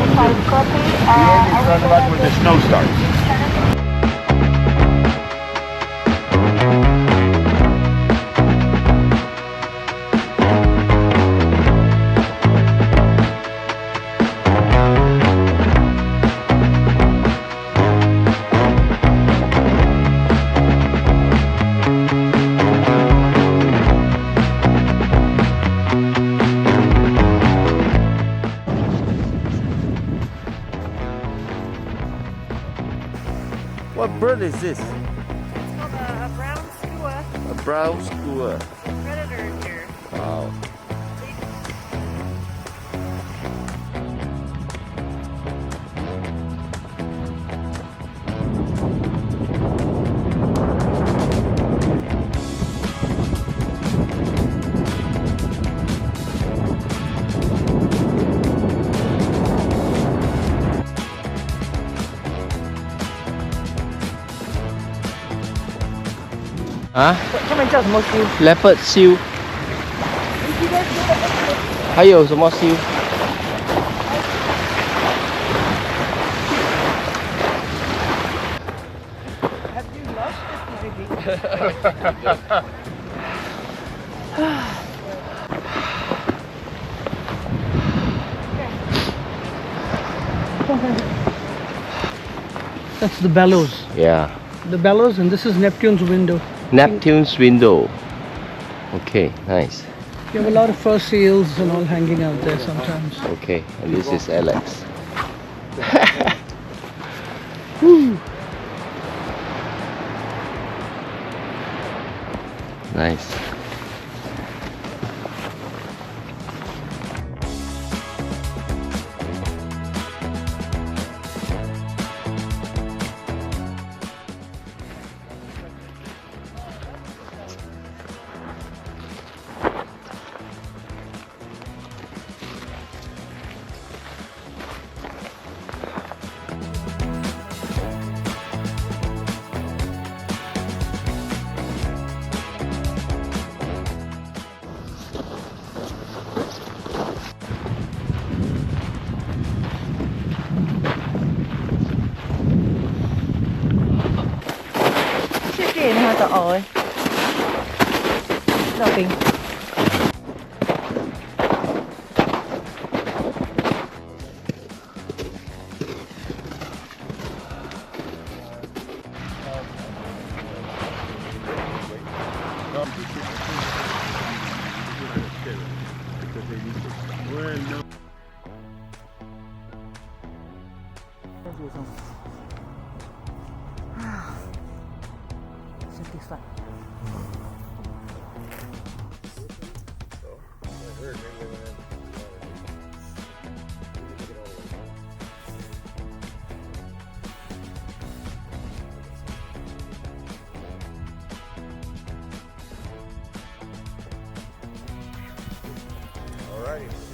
is roundabout where the snow starts. What bird is this? It's called a brown skua. A brown skua. Predator here. Wow. Hả? 他们叫什么蜥？Leopard 蜥。还有什么蜥？ ？Have you lost it, maybe? That's the bellows. Yeah. The bellows, and this is Neptune's window. Neptune's window. Okay, nice. You have a lot of fur seals and all hanging out there sometimes. Okay, and this is Alex. Nice. Ôi Đâu kìa. Satisfied. Alrighty.